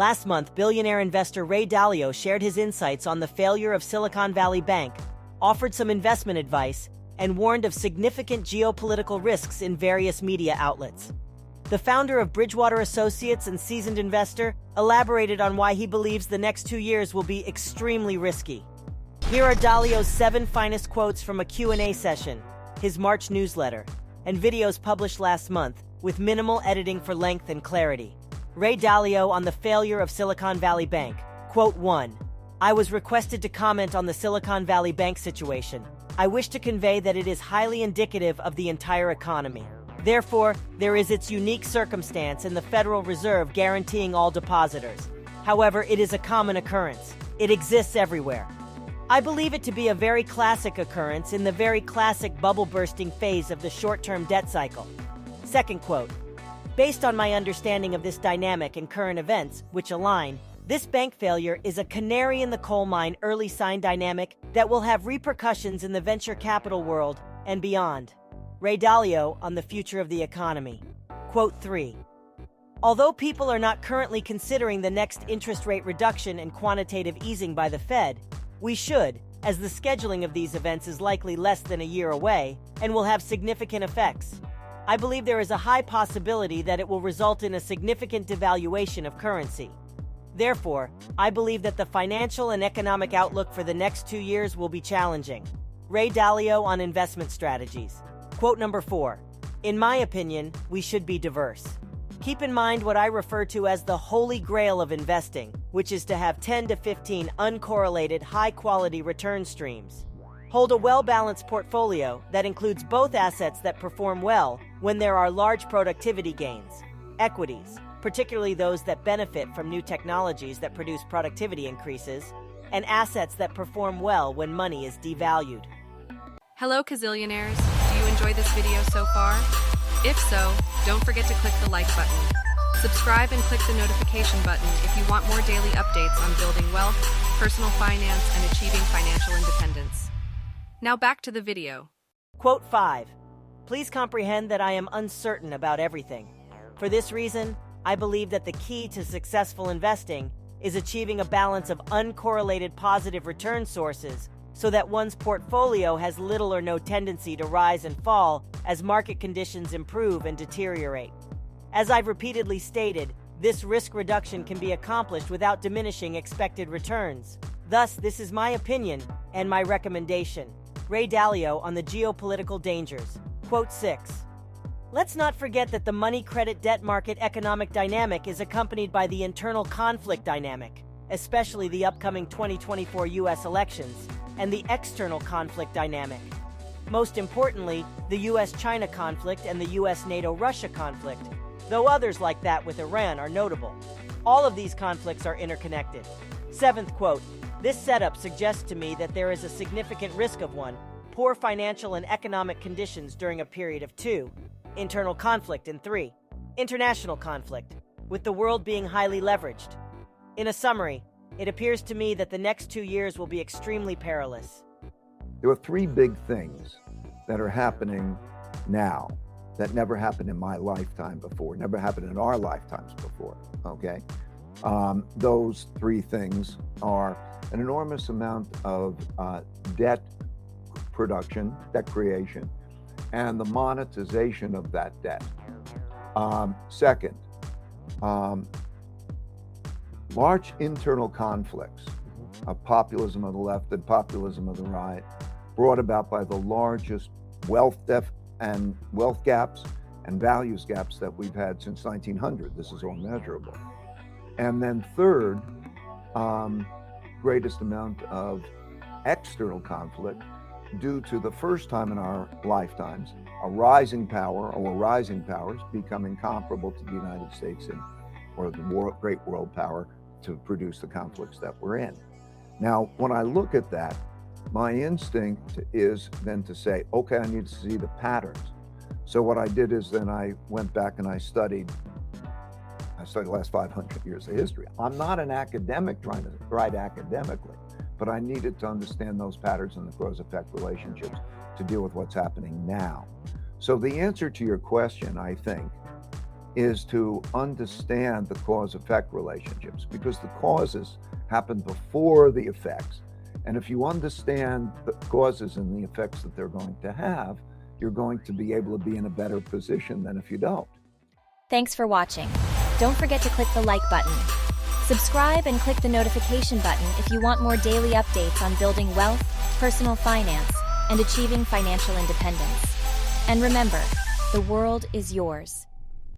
Last month, billionaire investor Ray Dalio shared his insights on the failure of Silicon Valley Bank, offered some investment advice, and warned of significant geopolitical risks in various media outlets. The founder of Bridgewater Associates and seasoned investor elaborated on why he believes the next 2 years will be extremely risky. Here are Dalio's 7 finest quotes from a Q&A session, his March newsletter, and videos published last month, with minimal editing for length and clarity. Ray Dalio on the failure of Silicon Valley Bank. Quote 1. I was requested to comment on the Silicon Valley Bank situation. I wish to convey that it is highly indicative of the entire economy. Therefore, there is its unique circumstance in the Federal Reserve guaranteeing all depositors. However, it is a common occurrence. It exists everywhere. I believe it to be a very classic occurrence in the very classic bubble-bursting phase of the short-term debt cycle. Second quote. Based on my understanding of this dynamic and current events, which align, this bank failure is a canary in the coal mine early sign dynamic that will have repercussions in the venture capital world and beyond. Ray Dalio on the future of the economy. Quote 3. Although people are not currently considering the next interest rate reduction and quantitative easing by the Fed, we should, as the scheduling of these events is likely less than a year away and will have significant effects. I believe there is a high possibility that it will result in a significant devaluation of currency. Therefore, I believe that the financial and economic outlook for the next 2 years will be challenging. Ray Dalio on investment strategies. Quote number 4. In my opinion, we should be diverse. Keep in mind what I refer to as the holy grail of investing, which is to have 10 to 15 uncorrelated high-quality return streams. Hold a well-balanced portfolio that includes both assets that perform well when there are large productivity gains, equities, particularly those that benefit from new technologies that produce productivity increases, and assets that perform well when money is devalued. Hello, Kazillionaires. Do you enjoy this video so far? If so, don't forget to click the like button. Subscribe and click the notification button if you want more daily updates on building wealth, personal finance, and achieving financial independence. Now back to the video. Quote 5. Please comprehend that I am uncertain about everything. For this reason, I believe that the key to successful investing is achieving a balance of uncorrelated positive return sources so that one's portfolio has little or no tendency to rise and fall as market conditions improve and deteriorate. As I've repeatedly stated, this risk reduction can be accomplished without diminishing expected returns. Thus, this is my opinion and my recommendation. Ray Dalio on the geopolitical dangers. Quote 6. Let's not forget that the money credit debt market economic dynamic is accompanied by the internal conflict dynamic, especially the upcoming 2024 U.S. elections, and the external conflict dynamic. Most importantly, the U.S.-China conflict and the U.S.-NATO-Russia conflict, though others like that with Iran are notable. All of these conflicts are interconnected. Seventh quote, this setup suggests to me that there is a significant risk of 1, poor financial and economic conditions during a period of 2, internal conflict, and 3, international conflict, with the world being highly leveraged. In a summary, it appears to me that the next 2 years will be extremely perilous. There are 3 big things that are happening now that never happened in my lifetime before, never happened in our lifetimes before, okay? Those 3 things are an enormous amount of debt production, debt creation, and the monetization of that debt. Second, large internal conflicts of populism of the left and populism of the right, brought about by the largest wealth gaps and values gaps that we've had since 1900. This is all measurable. And then third, greatest amount of external conflict due to the first time in our lifetimes, a rising power or rising powers becoming comparable to the United States or the great world power to produce the conflicts that we're in. Now, when I look at that, my instinct is then to say, okay, I need to see the patterns. So what I did is then I went back and I studied the last 500 years of history. I'm not an academic trying to write academically, but I needed to understand those patterns and the cause-effect relationships to deal with what's happening now. So the answer to your question, I think, is to understand the cause-effect relationships, because the causes happen before the effects. And if you understand the causes and the effects that they're going to have, you're going to be able to be in a better position than if you don't. Thanks for watching. Don't forget to click the like button. Subscribe and click the notification button if you want more daily updates on building wealth, personal finance, and achieving financial independence. And remember, the world is yours.